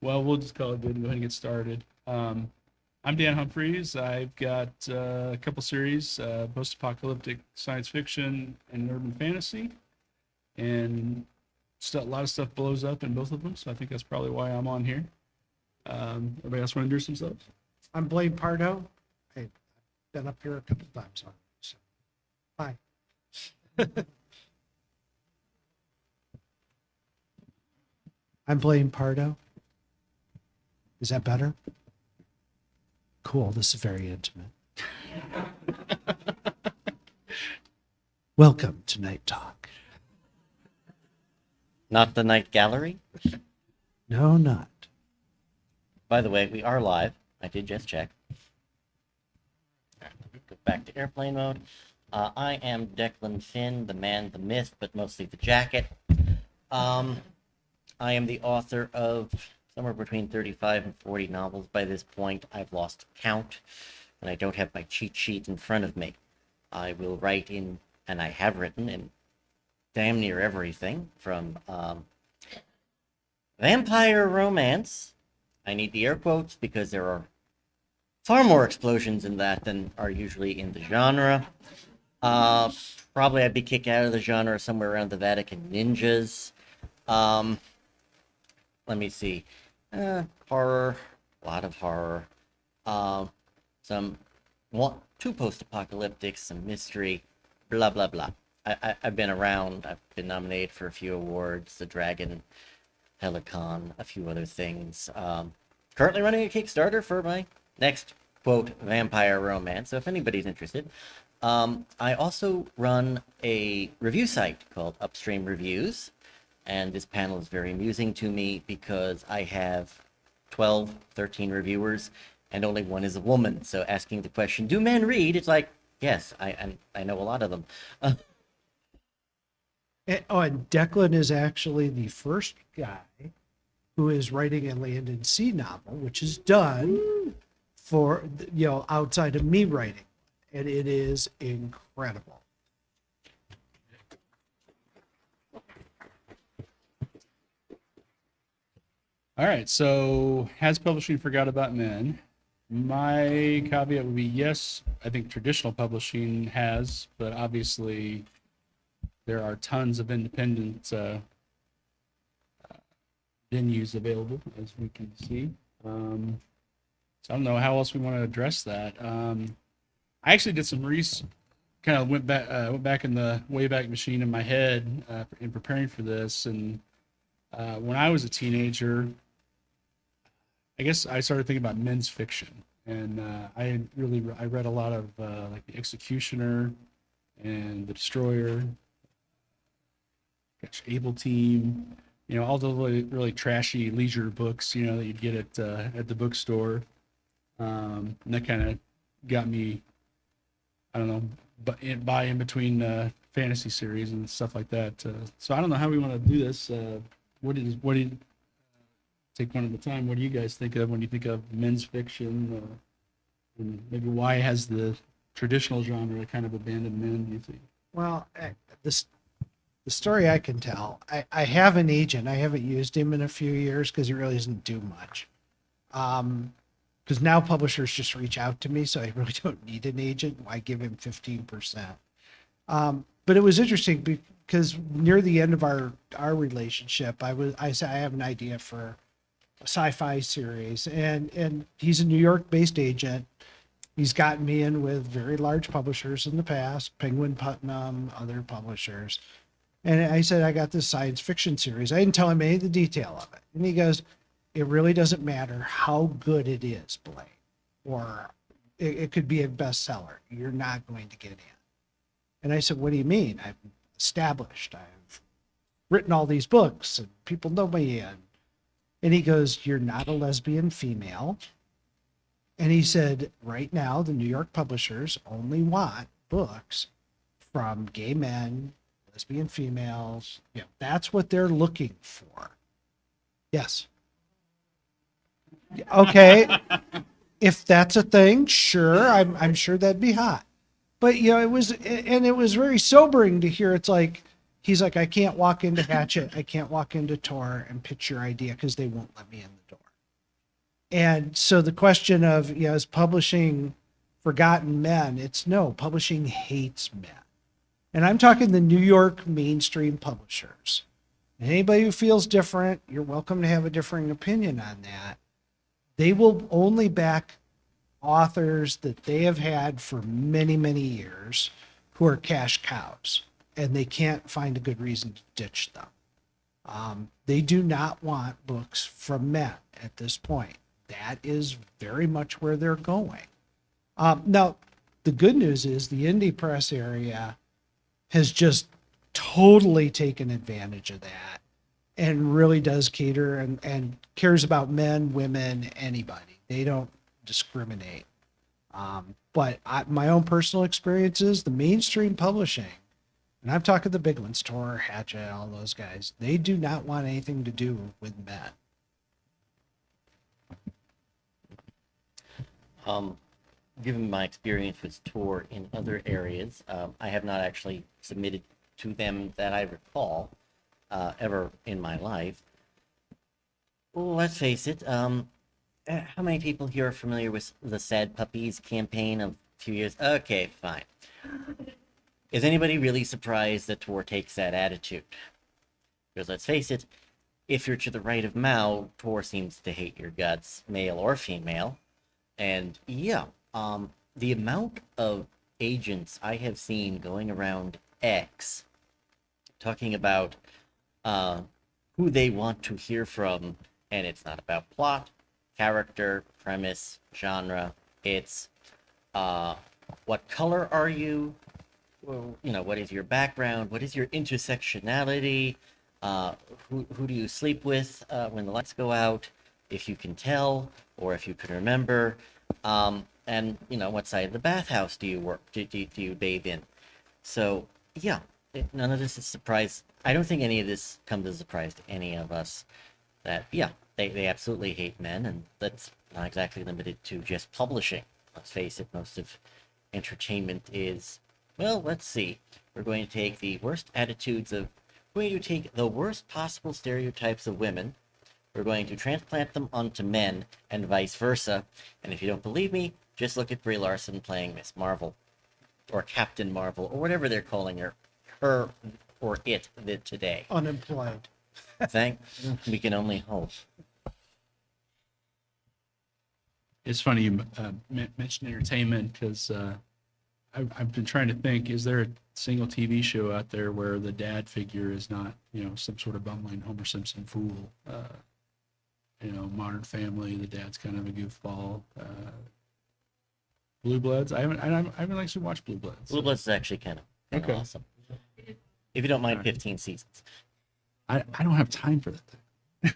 Well, we'll just call it good and go ahead and get started. I'm Dan Humphreys. I've got a couple series, post-apocalyptic science fiction and urban fantasy, and a lot of stuff blows up in both of them. So I think that's probably why I'm on here. Everybody else want to introduce themselves? I'm Pardoe. I've been up here a couple times. So, hi. I'm Pardoe. Is that better? Cool. This is very intimate. Welcome to Night Talk. Not the night gallery? No, not. By the way, we are live. I did just check. Go back to airplane mode. I am Declan Finn, the man, the myth, but mostly the jacket. I am the author of somewhere between 35 and 40 novels by this point. I've lost count, and I don't have my cheat sheet in front of me. I will write in, and I have written in damn near everything from vampire romance. I need the air quotes because there are far more explosions in that than are usually in the genre. Probably I'd be kicked out of the genre somewhere around the Vatican Ninjas. Let me see. Horror, a lot of horror. Two post-apocalyptic, some mystery, blah, blah, blah. I've been around. I've been nominated for a few awards, the Dragon, Helicon, a few other things. Currently running a Kickstarter for my next, quote, vampire romance, so if anybody's interested. I also run a review site called Upstream Reviews, and this panel is very amusing to me because I have 12, 13 reviewers, and only one is a woman. So asking the question, do men read? It's like, yes, I know a lot of them. And Declan is actually the first guy who is writing a Land and Sea novel, which is done for, outside of me writing. And it is incredible. All right, so has publishing forgot about men? My caveat would be yes, I think traditional publishing has, but obviously there are tons of independent venues available, as we can see. So I don't know how else we want to address that. I actually did some research, kind of went back in the Wayback Machine in my head in preparing for this, and when I was a teenager, I guess I started thinking about men's fiction, and I read a lot of like The Executioner and The Destroyer, Able Team, all the really trashy leisure books, that you'd get at the bookstore, and that kind of got me, I don't know, but buy in between fantasy series and stuff like that. So I don't know how we want to do this. What do you take one at a time? What do you guys think of when you think of men's fiction? And maybe why has the traditional genre kind of abandoned men, do you think? Well, the story I can tell, I have an agent. I haven't used him in a few years because he really doesn't do much. Because now publishers just reach out to me, so I really don't need an agent. I give him 15%. But it was interesting because near the end of our relationship, I said I have an idea for a sci-fi series, and he's a New York-based agent. He's gotten me in with very large publishers in the past, Penguin Putnam, other publishers. And I said, I got this science fiction series. I didn't tell him any of the detail of it. And he goes, it really doesn't matter how good it is, Blaine, or it could be a bestseller. You're not going to get in. And I said, what do you mean? I'm established. I've written all these books and people know me. And he goes, you're not a lesbian female. And he said, right now, the New York publishers only want books from gay men, lesbian females. That's what they're looking for. Yes. Okay. If that's a thing, sure. I'm sure that'd be hot. But it was very sobering to hear. It's like, he's like, I can't walk into Hatchet, I can't walk into Tor and pitch your idea because they won't let me in the door. And so the question of, is publishing forgotten men? It's no, publishing hates men. And I'm talking the New York mainstream publishers. Anybody who feels different, you're welcome to have a differing opinion on that. They will only back authors that they have had for many, many years who are cash cows, and they can't find a good reason to ditch them. They do not want books from men at this point. That is very much where they're going. Now, the good news is the indie press area has just totally taken advantage of that and really does cater and cares about men, women, anybody. They don't discriminate. But my own personal experiences, the mainstream publishing, and I'm talking the big ones, Tor, Hatchet, all those guys, they do not want anything to do with men. Given my experience with Tor in other areas, I have not actually submitted to them that I recall ever in my life. Let's face it, how many people here are familiar with the Sad Puppies campaign of a few years? Okay, fine. Is anybody really surprised that Tor takes that attitude? Because let's face it, if you're to the right of Mao, Tor seems to hate your guts, male or female. And yeah, the amount of agents I have seen going around X talking about who they want to hear from, and it's not about plot, character, premise, genre. It's what color are you? Well, what is your background? What is your intersectionality? Who do you sleep with when the lights go out? If you can tell, or if you can remember. And what side of the bathhouse do you work? Do you bathe in? So yeah, none of this is surprise. I don't think any of this comes as a surprise to any of us. That yeah, they absolutely hate men, and that's not exactly limited to just publishing. Let's face it, most of entertainment is, well, let's see. We're going to take the worst attitudes of, we're going to take the worst possible stereotypes of women. We're going to transplant them onto men and vice versa. And if you don't believe me, just look at Brie Larson playing Miss Marvel or Captain Marvel or whatever they're calling her or it today. Unemployed. Mm-hmm. We can only hope. It's funny you mentioned entertainment because I've been trying to think, is there a single TV show out there where the dad figure is not, some sort of bumbling Homer Simpson fool? Modern Family, the dad's kind of a goofball. Blue Bloods, I haven't actually watched Blue Bloods. Blue Bloods is actually kind of Okay. awesome. If you don't mind, All right. 15 seasons. I don't have time for that thing.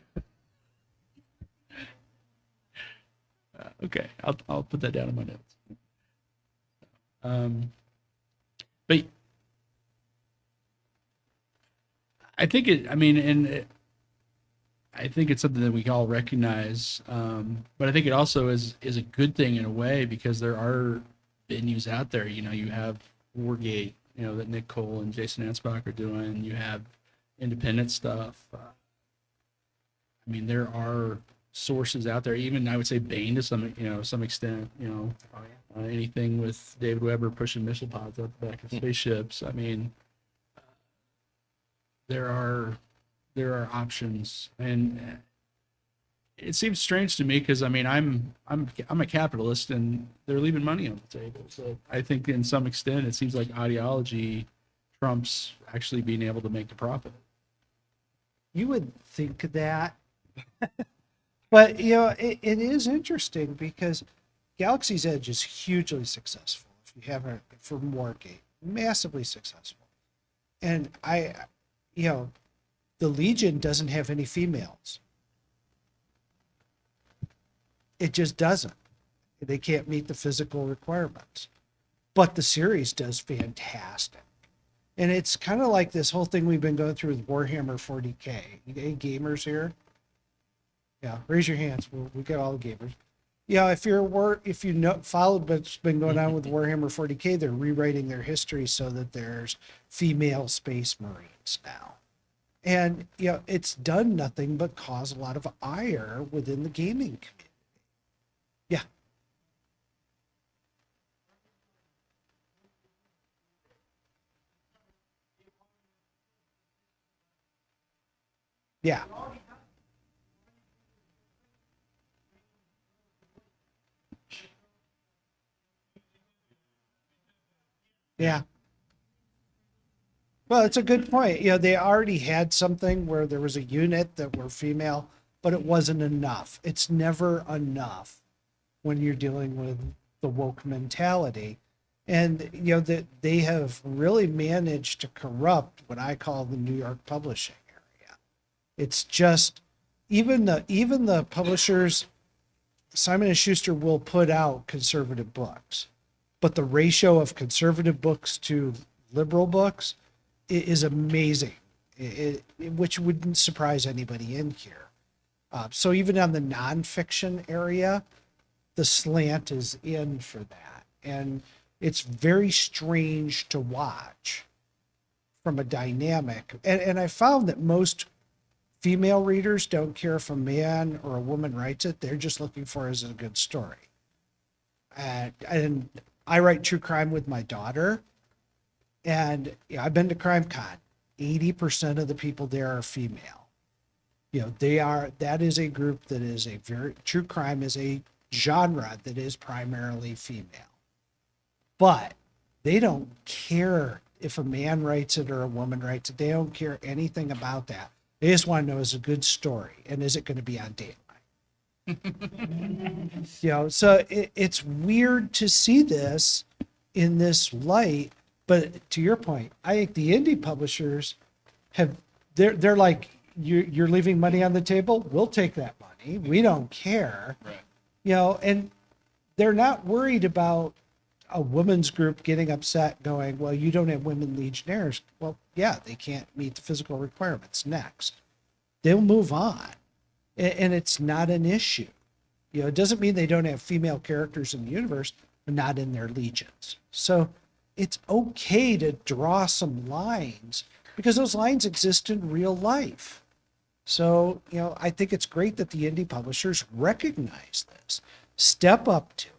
Okay, I'll put that down in my notes. But I think I think it's something that we all recognize. But I think it also is a good thing in a way, because there are venues out there. You have Wargate, that Nick Cole and Jason Ansbach are doing. You have independent stuff. There are sources out there. Even I would say Bane to some extent. Anything with David Weber pushing missile pods out the back of spaceships. There are options, and it seems strange to me because I'm a capitalist, and they're leaving money on the table. So I think in some extent it seems like ideology trumps actually being able to make a profit. You would think that. But, it is interesting because Galaxy's Edge is hugely successful. If you haven't, from Wargate, massively successful. And the Legion doesn't have any females. It just doesn't. They can't meet the physical requirements. But the series does fantastic. And it's kind of like this whole thing we've been going through with Warhammer 40K. Any gamers here? Yeah, raise your hands. We got all the gamers. Yeah, if you followed what's been going on with Warhammer 40K, they're rewriting their history so that there's female space marines now. And it's done nothing but cause a lot of ire within the gaming community. Yeah. Yeah. Well, it's a good point. You know, they already had something where there was a unit that were female, but it wasn't enough. It's never enough when you're dealing with the woke mentality. And, you know, that they have really managed to corrupt what I call the New York publishing area. It's just even the publishers, Simon and Schuster will put out conservative books, but the ratio of conservative books to liberal books is amazing, which wouldn't surprise anybody in here. So even on the nonfiction area, the slant is in for that. And it's very strange to watch from a dynamic. And I found that most female readers don't care if a man or a woman writes it. They're just looking for it as a good story. And I write true crime with my daughter. And yeah, I've been to CrimeCon. 80% of the people there are female. You know, that is a group that is true crime is a genre that is primarily female. But they don't care if a man writes it or a woman writes it. They don't care anything about that. They just want to know, is it a good story? And is it going to be on Dateline? You know, so it's weird to see this in this light. But to your point, I think the indie publishers they're like, you're leaving money on the table. We'll take that money. We don't care. Right. You know, and they're not worried about a women's group getting upset going, well, you don't have women legionnaires. Well, yeah, they can't meet the physical requirements. Next. They'll move on. And it's not an issue. You know, it doesn't mean they don't have female characters in the universe, but not in their legions. So it's okay to draw some lines because those lines exist in real life. So, you know, I think it's great that the indie publishers recognize this, step up to it,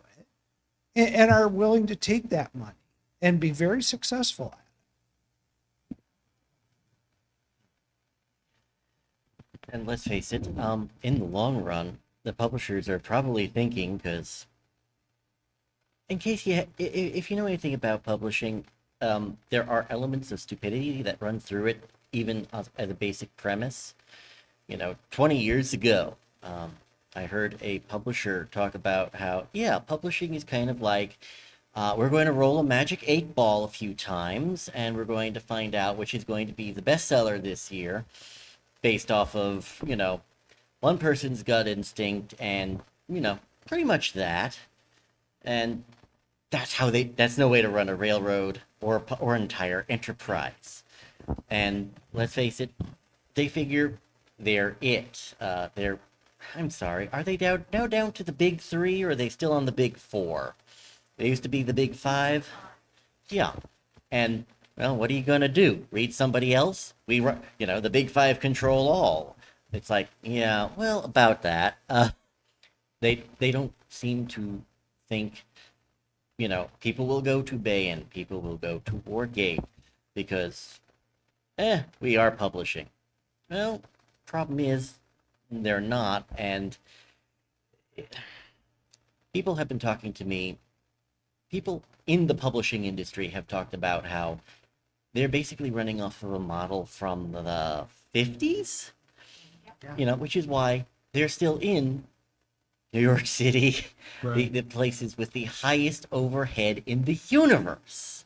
and are willing to take that money and be very successful at it. And let's face it, in the long run, the publishers are probably thinking, because in case if you know anything about publishing, there are elements of stupidity that run through it, even as a basic premise. You know, 20 years ago, I heard a publisher talk about how, yeah, publishing is kind of like, we're going to roll a magic 8-ball a few times, and we're going to find out which is going to be the bestseller this year, based off of, you know, one person's gut instinct and, you know, pretty much that. And that's no way to run a railroad or an entire enterprise. And let's face it, they figure they're it. I'm sorry, are they now down to the big 3, or are they still on the big 4? They used to be the big 5. Yeah. And, well, what are you going to do? Read somebody else? You know, the big 5 control all. It's like, yeah, well, about that. They don't seem to think, you know, people will go to Bayan, people will go to Wargate, because, we are publishing. Well, problem is, they're not, and people have been talking to me, people in the publishing industry have talked about how they're basically running off of a model from the 50s, you know, which is why they're still in New York City, Right. the places with the highest overhead in the universe.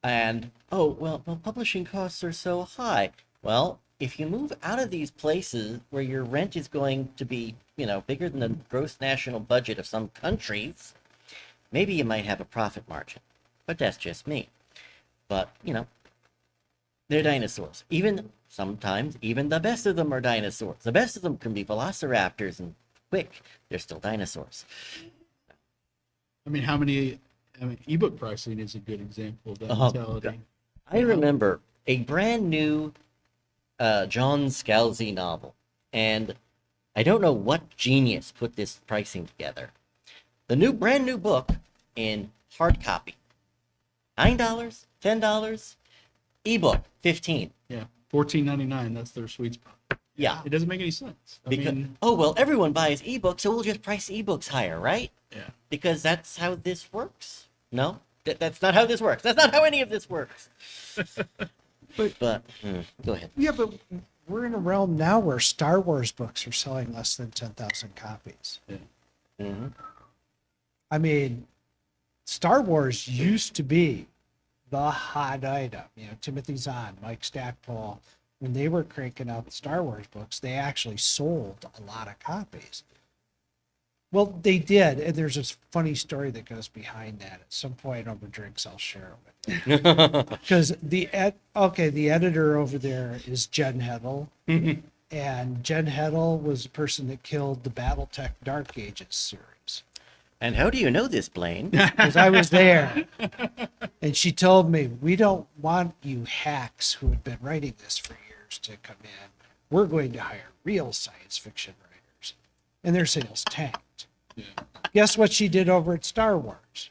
And, oh, well, publishing costs are so high. Well, if you move out of these places where your rent is going to be, you know, bigger than the gross national budget of some countries, maybe you might have a profit margin. But that's just me. But, you know, they're dinosaurs. Sometimes even the best of them are dinosaurs. The best of them can be velociraptors and quick. They're still dinosaurs. I mean, ebook pricing is a good example of that Oh, mentality. I remember a brand new John Scalzi novel, and I don't know what genius put this pricing together. The brand new book in hard copy, $9, $10, ebook $15. Yeah, $14.99. That's their sweet spot. Yeah. It doesn't make any sense. I Because mean, oh well, everyone buys ebooks, so we'll just price ebooks higher, right? yeah. Because that's how this works. No, that's not how this works. That's not how any of this works. But go ahead. Yeah, but we're in a realm now where Star Wars books are selling less than 10,000 copies. Yeah. Hmm. I mean, Star Wars used to be the hot item. You know, Timothy Zahn, Mike Stackpole, when they were cranking out the Star Wars books, they actually sold a lot of copies. Well, they did, and there's this funny story that goes behind that. At some point over drinks, I'll share it with you. Because the editor over there is Jen Heddle, and Jen Heddle was the person that killed the BattleTech Dark Ages series. And how do you know this, Blaine? Because I was there, and she told me, "We don't want you hacks who have been writing this for years to come in. We're going to hire real science fiction writers," and their sales tanked. Yeah. Guess what she did over at Star Wars?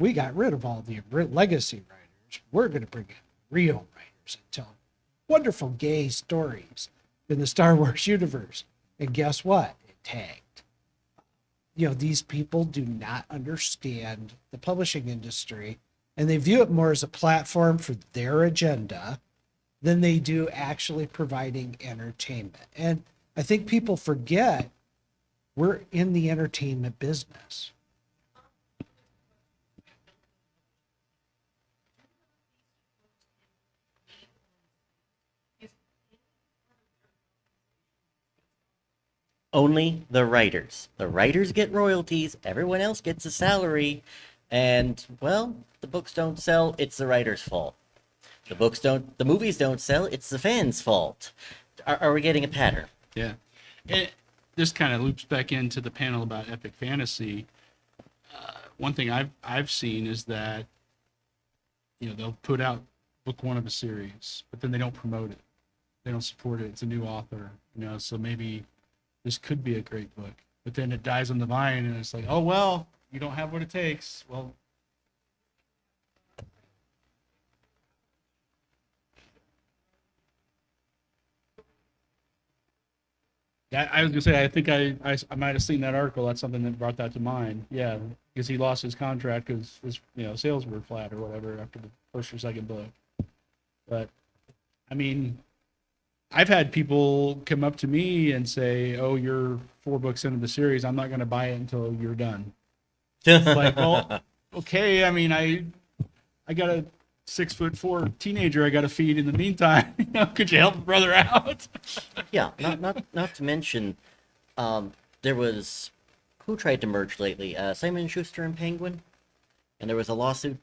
We got rid of all the legacy writers. We're going to bring in real writers and tell wonderful gay stories in the Star Wars universe. And guess what? It tanked. You know, these people do not understand the publishing industry, and they view it more as a platform for their agenda than they do actually providing entertainment. And I think people forget we're in the entertainment business. Only the writers. The writers get royalties, everyone else gets a salary, and, well, the books don't sell, it's the writer's fault. The movies don't sell, it's the fans' fault. Are we getting a pattern? Yeah. This kind of loops back into the panel about epic fantasy. One thing I've seen is that, you know, they'll put out book one of a series, but then they don't promote it. They don't support it. It's a new author, you know, so maybe this could be a great book, but then it dies on the vine and it's like, oh, well, you don't have what it takes. Well, I was gonna say, I think I might have seen that article. That's something that brought that to mind. Yeah, because he lost his contract because his sales were flat or whatever after the first or second book. But I mean, I've had people come up to me and say, "Oh, you're 4 books into the series. I'm not going to buy it until you're done." It's like, well, okay. I mean, I got a 6'4" teenager I got to feed in the meantime. You know, could you help a brother out? Yeah, not to mention, there was, who tried to merge lately? Simon & Schuster and Penguin, and there was a lawsuit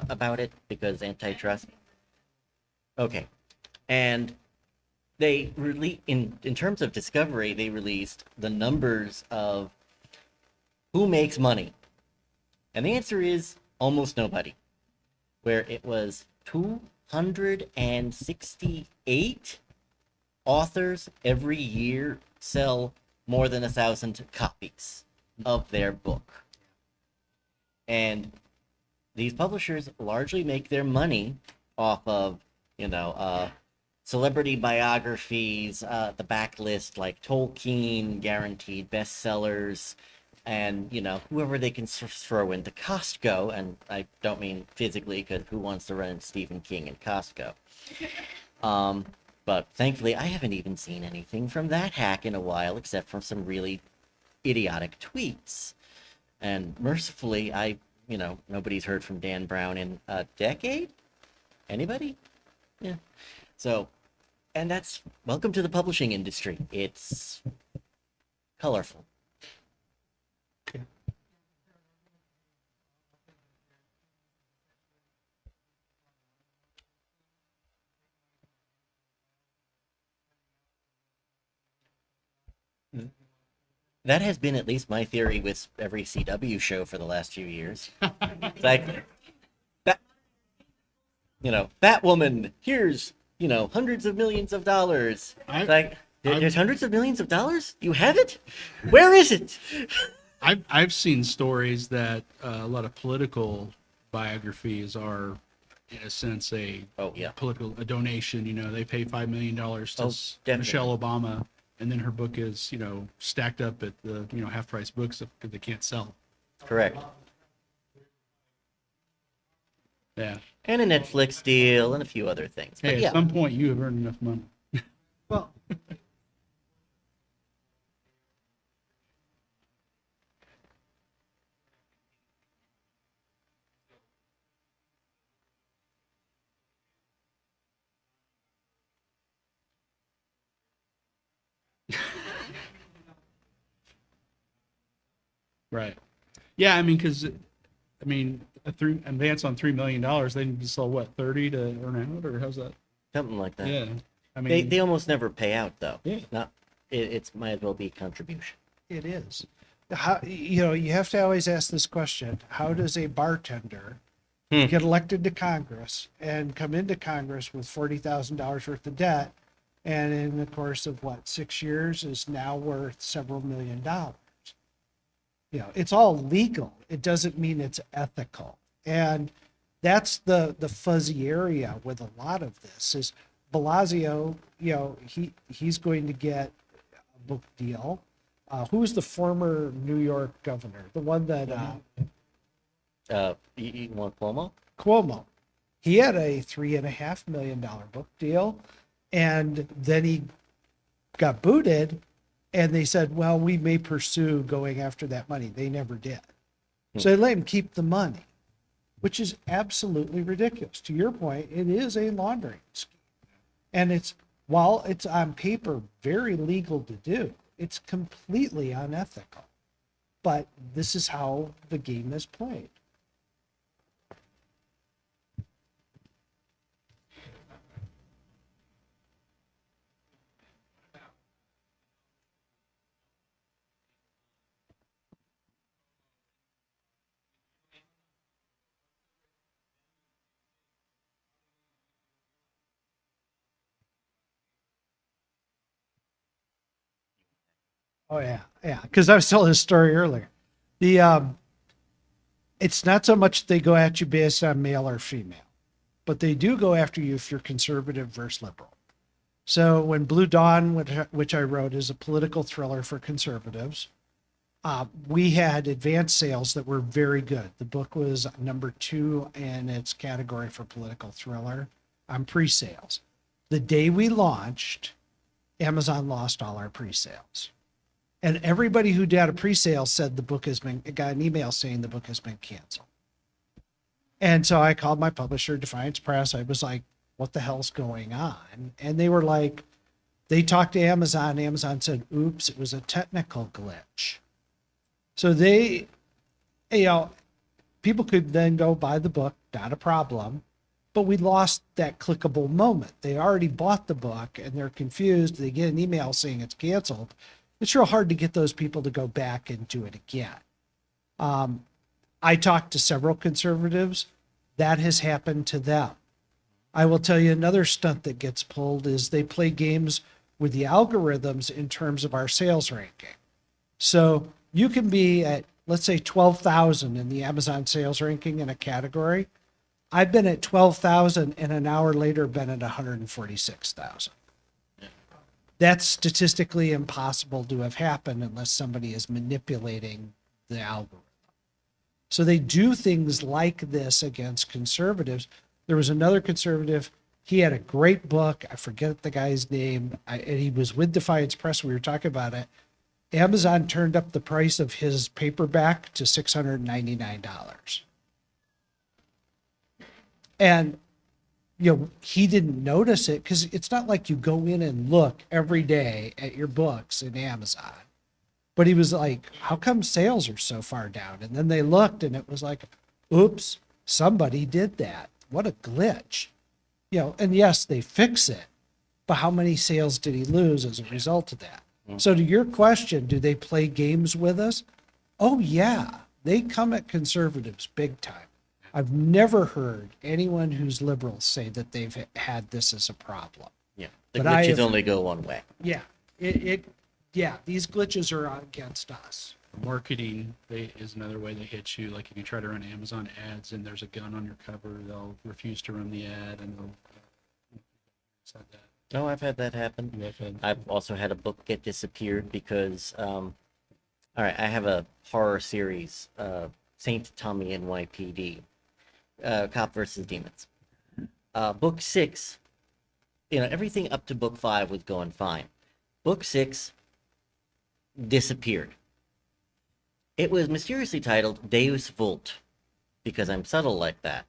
about it because antitrust. Okay, and they in terms of Discovery, they released the numbers of who makes money, and the answer is almost nobody. Where it was 268 authors every year sell more than 1,000 copies of their book. And these publishers largely make their money off of, celebrity biographies, the backlist, like Tolkien, guaranteed bestsellers, and, whoever they can throw into Costco. And I don't mean physically, because who wants to run Stephen King in Costco? But thankfully, I haven't even seen anything from that hack in a while, except from some really idiotic tweets. And mercifully, nobody's heard from Dan Brown in a decade? Anybody? Yeah. So, and that's, welcome to the publishing industry. It's colorful. That has been at least my theory with every CW show for the last few years. It's like, Batwoman, here's, hundreds of millions of dollars. It's like, there's hundreds of millions of dollars? You have it? Where is it? I've seen stories that a lot of political biographies are in a sense, a Oh, yeah. a donation. You know, they pay $5 million to Oh, definitely. Michelle Obama, and then her book is, you know, stacked up at the, you know, half price books because they can't sell. Correct. Yeah. And a Netflix deal and a few other things. But Hey, yeah. at some point you have earned enough money. Well, Right. Yeah, I mean, because I mean, advance on $3 million, they need to sell what, 30 to earn out, or how's that? Something like that. Yeah. I They mean, they almost never pay out though. Yeah. Not it's might as well be a contribution. it is. How, you know, you have to always ask this question: how does a bartender get elected to Congress and come into Congress with $40,000 worth of debt, and in the course of what, 6 years, is now worth several $1,000,000? You know, it's all legal. It doesn't mean it's ethical, and that's the fuzzy area with a lot of this. Is Blasio, you know, he's going to get a book deal. Who's the former New York governor? The one that You want Cuomo? Cuomo. He had a $3.5 million book deal, and then he got booted, and they said, well, we may pursue going after that money. They never did. So they let him keep the money, which is absolutely ridiculous. To your point, it is a laundering scheme. And it's, while it's on paper very legal to do, it's completely unethical. But this is how the game is played. Oh yeah, yeah. Because I was telling this story earlier. The it's not so much they go at you based on male or female, but they do go after you if you're conservative versus liberal. So when Blue Dawn, which I wrote, is a political thriller for conservatives, we had advanced sales that were very good. The book was number 2 in its category for political thriller on pre-sales. The day we launched, Amazon lost all our pre-sales. And everybody who did a pre-sale said the book has been, got an email saying the book has been canceled. And so I called my publisher, Defiance Press. I was like, what the hell's going on? And they were like, they talked to Amazon. Amazon said, oops, it was a technical glitch. So they, you know, people could then go buy the book, not a problem. But we lost that clickable moment. They already bought the book and they're confused. They get an email saying it's canceled. It's real hard to get those people to go back and do it again. I talked to several conservatives. That has happened to them. I will tell you another stunt that gets pulled is they play games with the algorithms in terms of our sales ranking. So you can be at, let's say, 12,000 in the Amazon sales ranking in a category. I've been at 12,000 and an hour later been at 146,000. That's statistically impossible to have happened unless somebody is manipulating the algorithm. So they do things like this against conservatives. There was another conservative. He had a great book. I forget the guy's name. And he was with Defiance Press. We were talking about it. Amazon turned up the price of his paperback to $699. And you know, he didn't notice it because it's not like you go in and look every day at your books in Amazon. But he was like, how come sales are so far down? And then they looked and it was like, oops, somebody did that. What a glitch. You know, and yes, they fix it. But how many sales did he lose as a result of that? So to your question, do they play games with us? Oh, yeah. They come at conservatives big time. I've never heard anyone who's liberal say that they've had this as a problem. Yeah. The But I glitches have- only go one way. Yeah, it yeah, these glitches are against us. Marketing is another way they hit you. Like if you try to run Amazon ads and there's a gun on your cover, they'll refuse to run the ad and they'll said that. Oh, I've had that happen. You have had- I've also had a book get disappeared because, all right, I have a horror series, Saint Tommy NYPD, Cop versus Demons. Book 6, everything up to book 5 was going fine. Book 6 disappeared. It was mysteriously titled Deus Vult, because I'm subtle like that.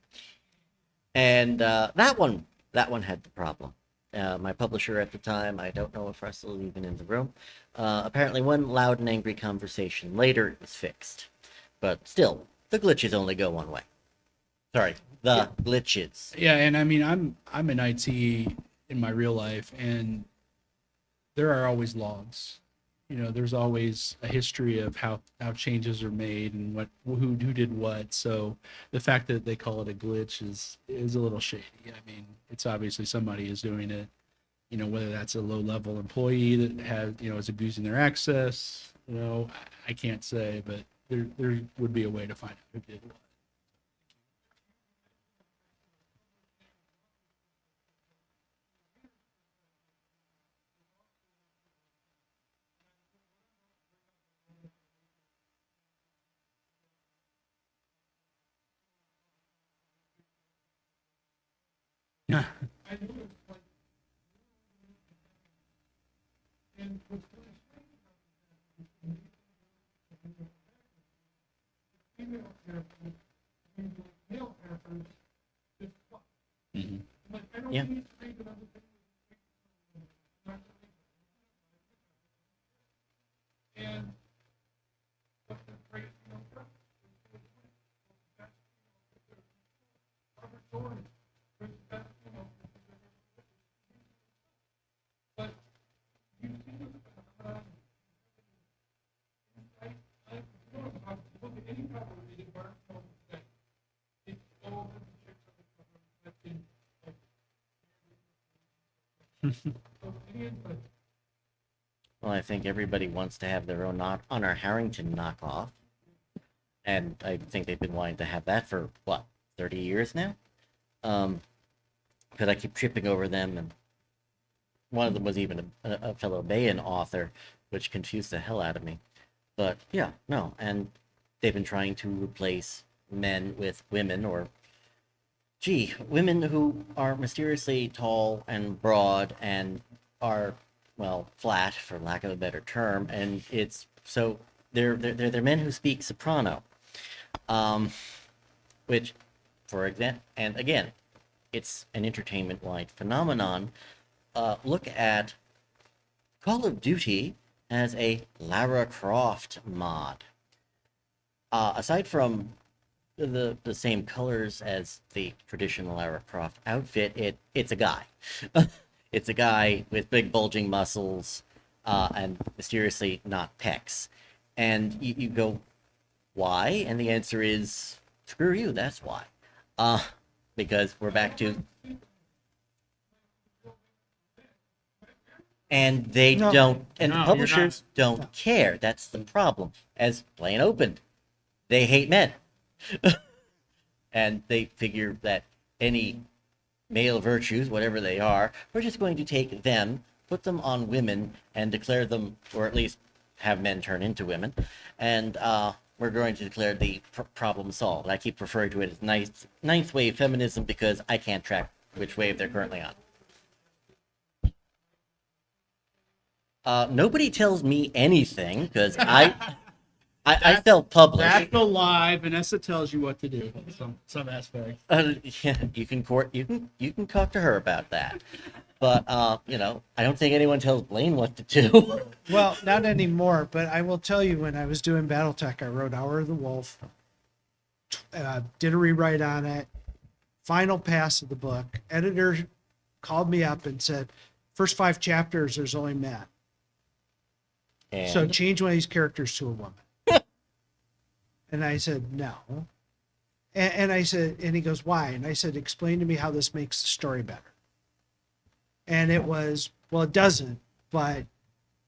And that one had the problem. My publisher at the time, I don't know if Russell is even in the room, apparently one loud and angry conversation later it was fixed. But still, the glitches only go one way. Sorry, the glitches. Yeah, and I mean, I'm in IT in my real life, and there are always logs. There's always a history of how changes are made and who did what. So the fact that they call it a glitch is a little shady. I mean, it's obviously somebody is doing it. Whether that's a low level employee that has is abusing their access. I can't say, but there would be a way to find out who did what. Yeah. Mhm. Yeah. Well, I think everybody wants to have their own Honor Harrington knockoff. And I think they've been wanting to have that for, 30 years now? Because I keep tripping over them, and one of them was even a fellow Bayan author, which confused the hell out of me. But yeah, no, and they've been trying to replace men with women, or women who are mysteriously tall and broad and are, flat, for lack of a better term, and it's so they're men who speak soprano, which, for example, and again, it's an entertainment-wide phenomenon. Look at Call of Duty as a Lara Croft mod. Aside from the same colors as the traditional Lara Croft outfit, it's a guy. It's a guy with big bulging muscles, and mysteriously not pecs. And you go, why? And the answer is, screw you, that's why. Because we're back to... And they No. don't, and No, the you're publishers don't No. care. That's the problem. As Blaine opened, they hate men. And they figure that any male virtues, whatever they are, we're just going to take them, put them on women, and declare them, or at least have men turn into women, and we're going to declare the problem solved. I keep referring to it as ninth wave feminism because I can't track which wave they're currently on. Nobody tells me anything because I self-publish. That's the lie. Vanessa tells you what to do in some aspect. Yeah, you can talk to her about that. But I don't think anyone tells Blaine what to do. Well, not anymore, but I will tell you, when I was doing Battletech, I wrote Hour of the Wolf, did a rewrite on it, final pass of the book. Editor called me up and said, first 5 chapters, there's only men. And So change one of these characters to a woman. And I said, no. And I said, and he goes, why? And I said, explain to me how this makes the story better. And it was, well, it doesn't, but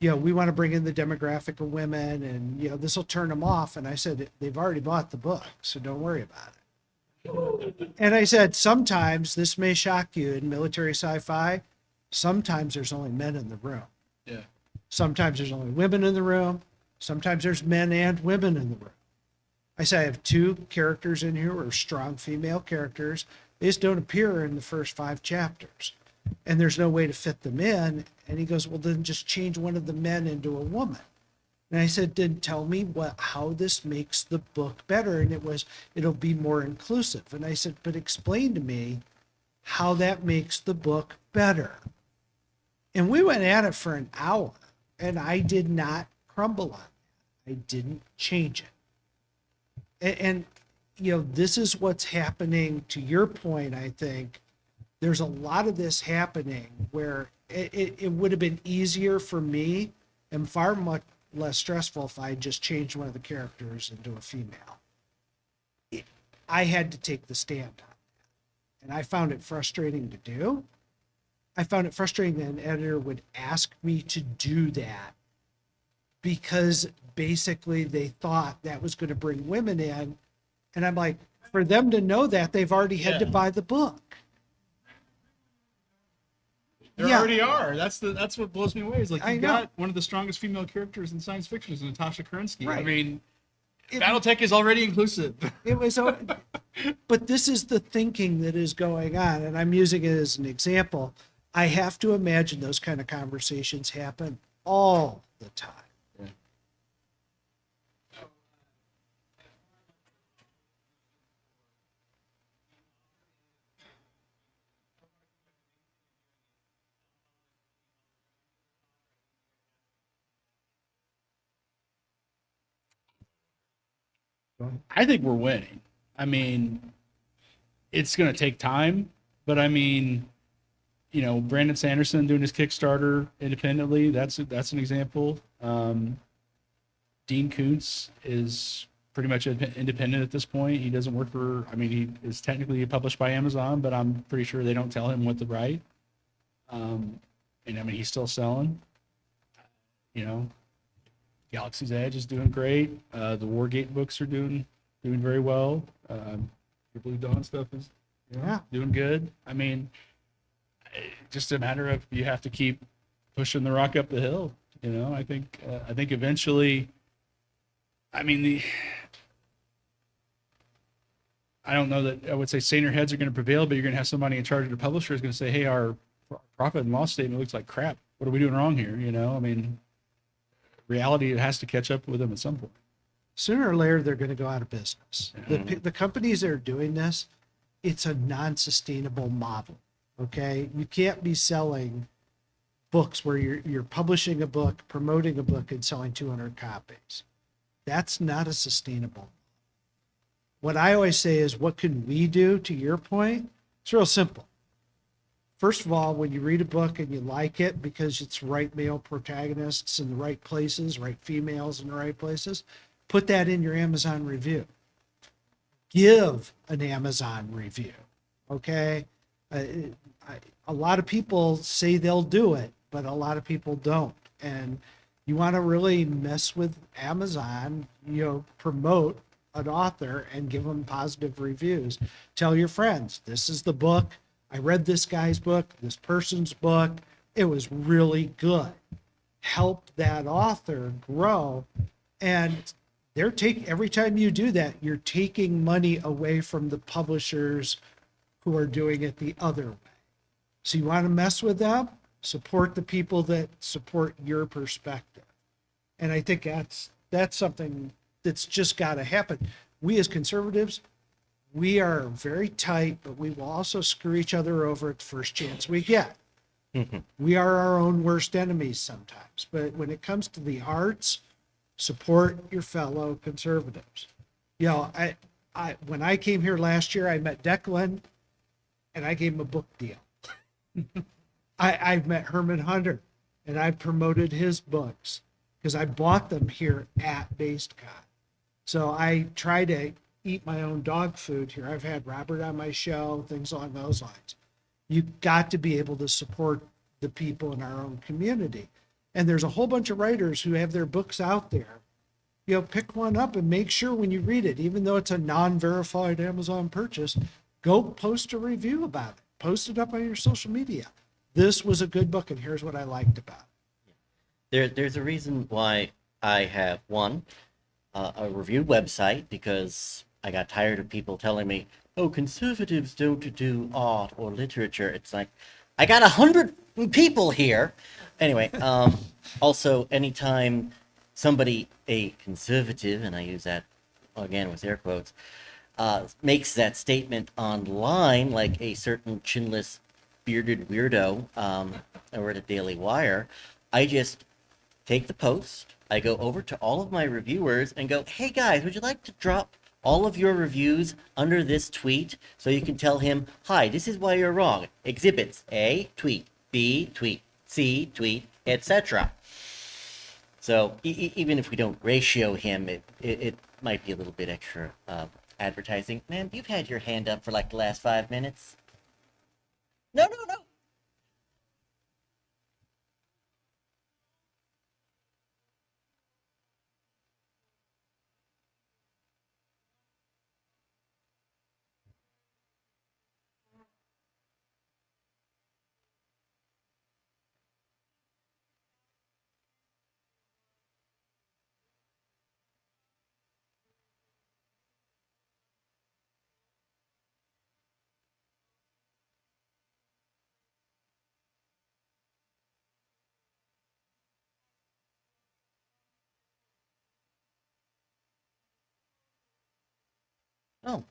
we want to bring in the demographic of women, and this will turn them off. And I said, they've already bought the book, so don't worry about it. And I said, sometimes this may shock you in military sci-fi. Sometimes there's only men in the room. Yeah. Sometimes there's only women in the room. Sometimes there's men and women in the room. I said, I have 2 characters in here who are strong female characters. They just don't appear in the first 5 chapters. And there's no way to fit them in. And he goes, well, then just change one of the men into a woman. And I said, then tell me how this makes the book better. And it'll be more inclusive. And I said, but explain to me how that makes the book better. And we went at it for an hour, and I did not crumble on it. I didn't change it. And this is what's happening. To your point, I think there's a lot of this happening where it would have been easier for me and far much less stressful if I just changed one of the characters into a female. I had to take the stand on that, and I found it frustrating to do. I found it frustrating that an editor would ask me to do that because basically they thought that was going to bring women in. And I'm like, for them to know that, they've already had to buy the book. There already are. That's what blows me away. Is like, I you've know. got one of the strongest female characters in science fiction is Natasha Kerensky. Right. I mean, BattleTech is already inclusive. It was, but this is the thinking that is going on. And I'm using it as an example. I have to imagine those kind of conversations happen all the time. I think we're winning. I mean, it's going to take time, but I mean, Brandon Sanderson doing his Kickstarter independently, that's an example. Dean Koontz is pretty much independent at this point. He doesn't work for, he is technically published by Amazon, but I'm pretty sure they don't tell him what to write. And he's still selling. Galaxy's Edge is doing great. The Wargate books are doing very well. Your Blue Dawn stuff is doing good. Just a matter of you have to keep pushing the rock up the hill. I think eventually. I don't know that I would say saner heads are going to prevail, but you're going to have somebody in charge of the publisher is going to say, "Hey, our profit and loss statement looks like crap. What are we doing wrong here?" Reality has to catch up with them at some point. Sooner or later, they're going to go out of business. Yeah. The companies that are doing this, it's a non-sustainable model. Okay, you can't be selling books where you're publishing a book, promoting a book, and selling 200 copies. That's not a sustainable. What I always say is, what can we do? To your point, it's real simple. First of all, when you read a book and you like it because it's right male protagonists in the right places, right females in the right places, put that in your Amazon review. Give an Amazon review, okay? A lot of people say they'll do it, but a lot of people don't. And you want to really mess with Amazon, promote an author and give them positive reviews. Tell your friends, this is the book. I read this guy's book, this person's book. It was really good. Help that author grow. And every time you do that, you're taking money away from the publishers who are doing it the other way. So you want to mess with them? Support the people that support your perspective. And I think that's something that's just got to happen. We as conservatives, we are very tight, but we will also screw each other over at the first chance we get. We are our own worst enemies sometimes. But when it comes to the arts, support your fellow conservatives. I when I came here last year, I met Declan, and I gave him a book deal. I've met Herman Hunter, and I promoted his books because I bought them here at BasedCon. So I try to eat my own dog food here. I've had Robert on my show, things along those lines. You've got to be able to support the people in our own community. And there's a whole bunch of writers who have their books out there. You know, pick one up and make sure when you read it, even though it's a non-verified Amazon purchase, go post a review about it. Post it up on your social media. This was a good book, and here's what I liked about it. There's a reason why I have one, a review website, because I got tired of people telling me, oh, conservatives don't do art or literature. It's like, I got 100 people here. Anyway, also, anytime somebody, a conservative, and I use that again with air quotes, makes that statement online, like a certain chinless, bearded weirdo over at the Daily Wire, I just take the post, I go over to all of my reviewers and go, hey guys, would you like to drop all of your reviews under this tweet so you can tell him, hi, this is why you're wrong. Exhibits A, tweet, B, tweet, C, tweet, etc. So even if we don't ratio him, it might be a little bit extra advertising. Man, you've had your hand up for like the last 5 minutes. No, no, no. Oh.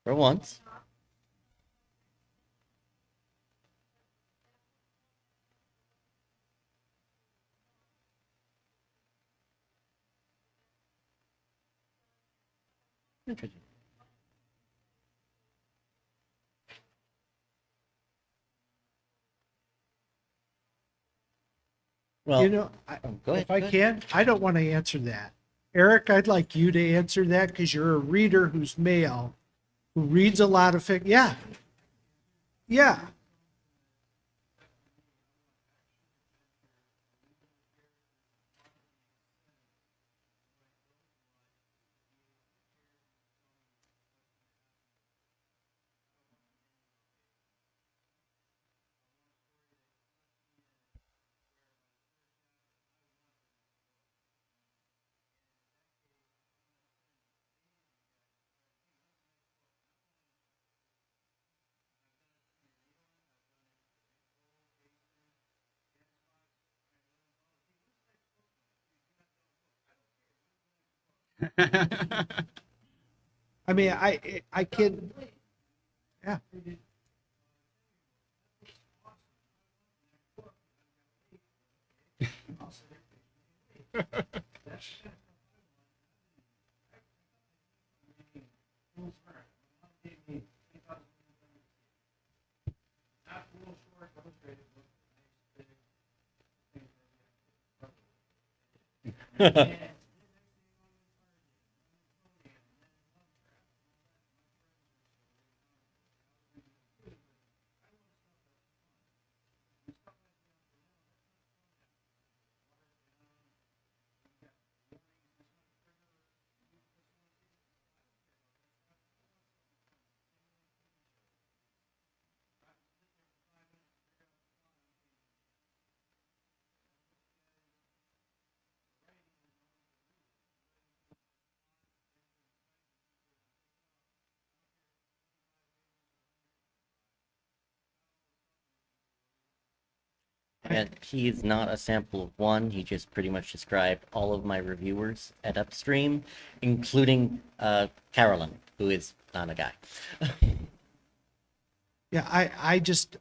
For once. Interesting. Well, You know, go ahead. if I go ahead. can, I don't want to answer that. Eric, I'd like you to answer that because you're a reader who's male, who reads a lot of fiction. Yeah, yeah. I mean, I can, yeah. And he's not a sample of one. He just pretty much described all of my reviewers at Upstream, including Carolyn, who is not a guy. Yeah, I just,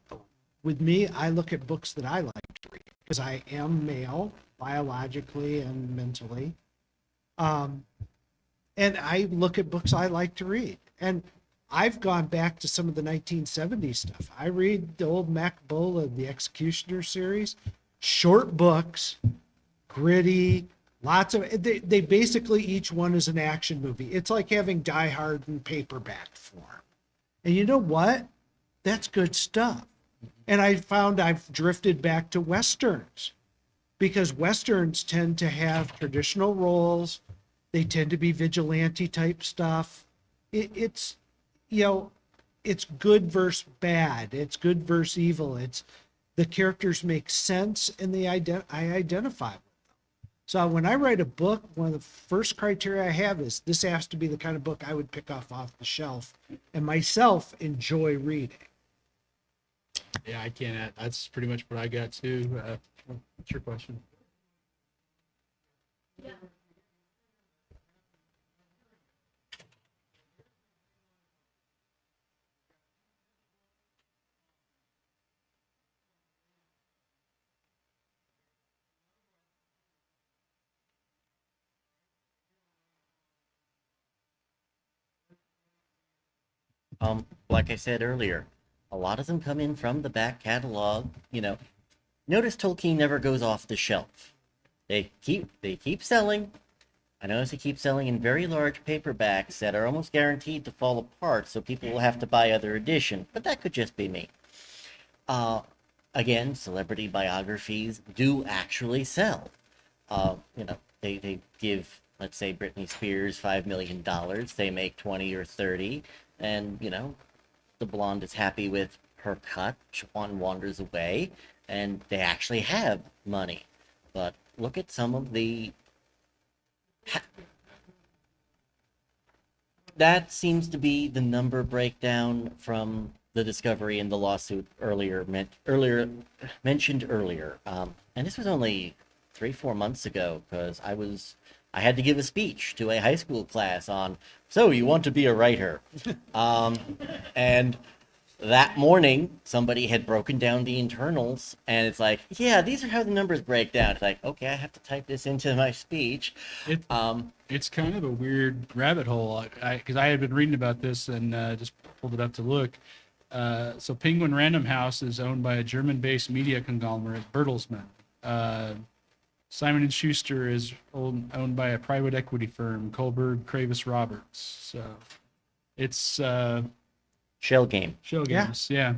with me, I look at books that I like to read because I am male biologically and mentally. And I look at books I like to read. And I've gone back to some of the 1970s stuff. I read the old Mac Bull and the Executioner series, short books, gritty, lots of, they basically, each one is an action movie. It's like having Die Hard in paperback form. And you know what? that's good stuff. And I found I've drifted back to Westerns because Westerns tend to have traditional roles. They tend to be vigilante type stuff. It's, you know, it's good versus bad. It's good versus evil. It's the characters make sense and I identify with them. So when I write a book, one of the first criteria I have is this has to be the kind of book I would pick off the shelf and myself enjoy reading. Yeah, I can't add. That's pretty much what I got too. What's your question? Like I said earlier, a lot of them come in from the back catalog. Notice Tolkien never goes off the shelf. They keep selling. I notice they keep selling in very large paperbacks that are almost guaranteed to fall apart, so people will have to buy other editions. But that could just be me. Again, celebrity biographies do actually sell. They give, let's say, Britney Spears $5 million. They make 20 or 30, and the blonde is happy with her cut. One wanders away, and they actually have money. But look at some of the. That seems to be the number breakdown from the discovery in the lawsuit mentioned earlier. And this was only 3-4 months ago because I had to give a speech to a high school class on, so you want to be a writer. And that morning, somebody had broken down the internals, and it's like, yeah, these are how the numbers break down. It's like, okay, I have to type this into my speech. It's kind of a weird rabbit hole because I had been reading about this and just pulled it up to look. So Penguin Random House is owned by a German-based media conglomerate, Bertelsmann. Simon & Schuster is owned by a private equity firm, Kohlberg Kravis Roberts. So it's Shell game. Shell Yeah. games. Yeah.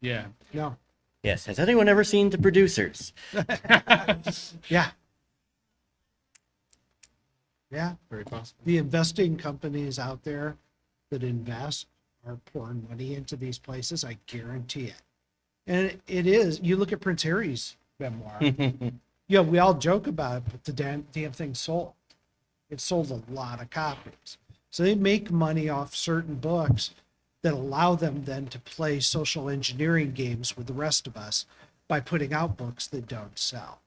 Yeah. No. Yes. Has anyone ever seen The Producers? Yeah. Yeah. Very possible. The investing companies out there that invest are pouring money into these places. I guarantee it. And it is, you look at Prince Harry's memoir. We all joke about it, but the damn thing sold. It sold a lot of copies. So they make money off certain books that allow them then to play social engineering games with the rest of us by putting out books that don't sell.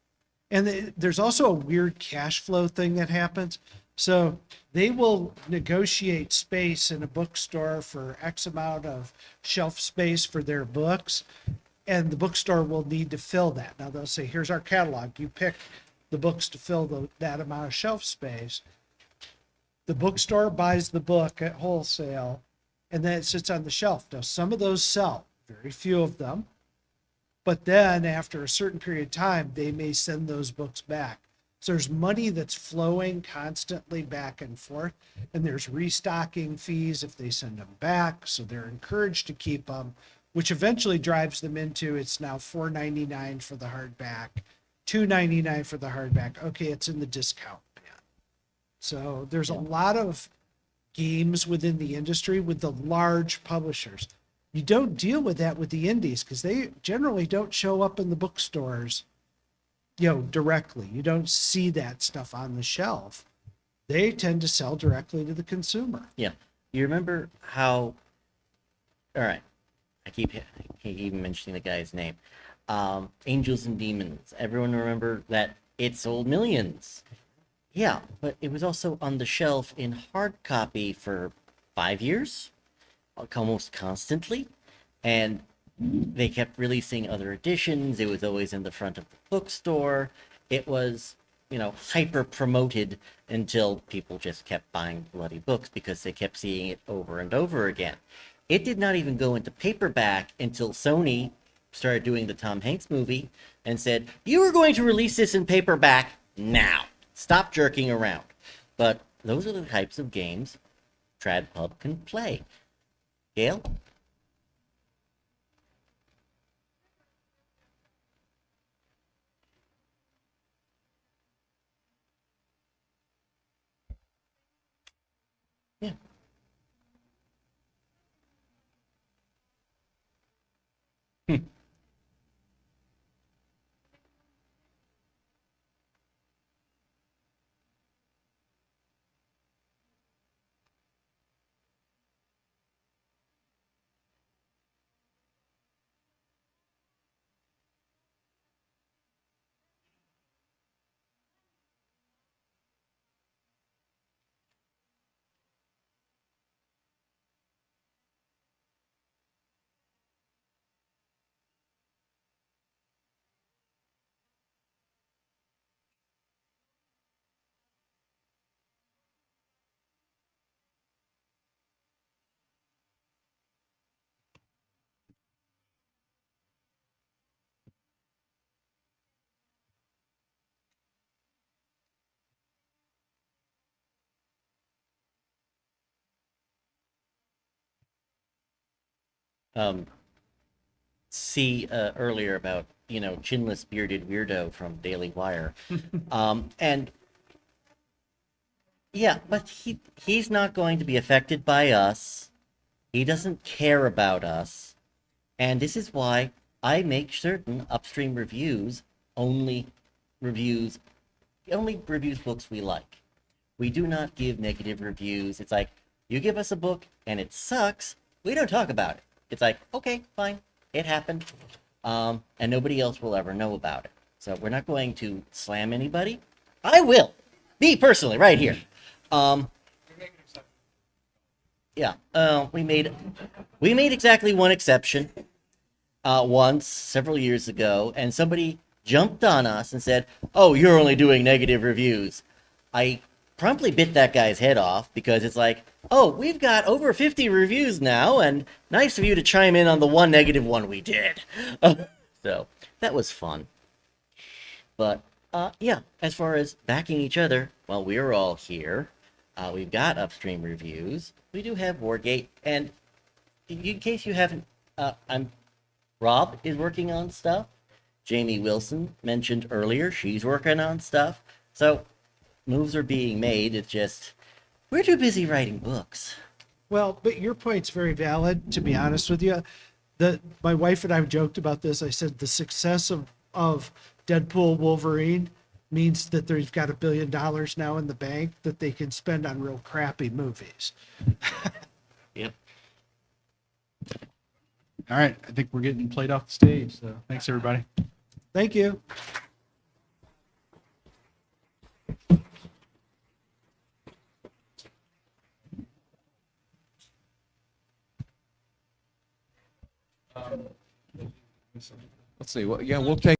And there's also a weird cash flow thing that happens. So they will negotiate space in a bookstore for X amount of shelf space for their books, and the bookstore will need to fill that. Now they'll say, here's our catalog. You pick the books to fill that amount of shelf space. The bookstore buys the book at wholesale, and then it sits on the shelf. Now, some of those sell, very few of them. But then after a certain period of time, they may send those books back. So there's money that's flowing constantly back and forth, and there's restocking fees if they send them back. So they're encouraged to keep them, which eventually drives them into it's now $4.99 for the hardback, $2.99 for the hardback. Okay, it's in the discount bin. So there's a lot of games within the industry with the large publishers. You don't deal with that with the indies because they generally don't show up in the bookstores, directly. You don't see that stuff on the shelf. They tend to sell directly to the consumer. Yeah. You remember how, all right, I keep even mentioning the guy's name. Angels and Demons. Everyone remember that it sold millions. Yeah, but it was also on the shelf in hard copy for 5 years, almost constantly, and they kept releasing other editions. It was always in the front of the bookstore. It was, hyper promoted until people just kept buying bloody books because they kept seeing it over and over again. It did not even go into paperback until Sony started doing the Tom Hanks movie and said, you are going to release this in paperback now. Stop jerking around. But those are the types of games TradPub can play. Gail? Yeah. Um, see earlier about, chinless bearded weirdo from Daily Wire. And yeah, but he's not going to be affected by us. He doesn't care about us. And this is why I make certain upstream reviews only reviews only reviews books we like. We do not give negative reviews. It's like, you give us a book and it sucks, we don't talk about it. It's like, okay, fine, it happened. And nobody else will ever know about it. So we're not going to slam anybody. I will. Me personally, right here. Yeah, we made exactly one exception once several years ago, and somebody jumped on us and said, "Oh, you're only doing negative reviews." I promptly bit that guy's head off because it's like, "Oh, we've got over 50 reviews now, and nice of you to chime in on the one negative one we did." So that was fun. But yeah, as far as backing each other, well, we're all here. We've got upstream reviews. We do have Wargate, and in case you haven't, Rob is working on stuff. Jamie Wilson mentioned earlier, she's working on stuff. So moves are being made. It's just we're too busy writing books. Well, but your point's very valid, to be honest with you. My wife and I joked about this. I said the success of Deadpool Wolverine means that they've got $1 billion now in the bank that they can spend on real crappy movies. Yep. All right, I think we're getting played off the stage. So thanks, everybody. Thank you. Let's see. Well, yeah, we'll take.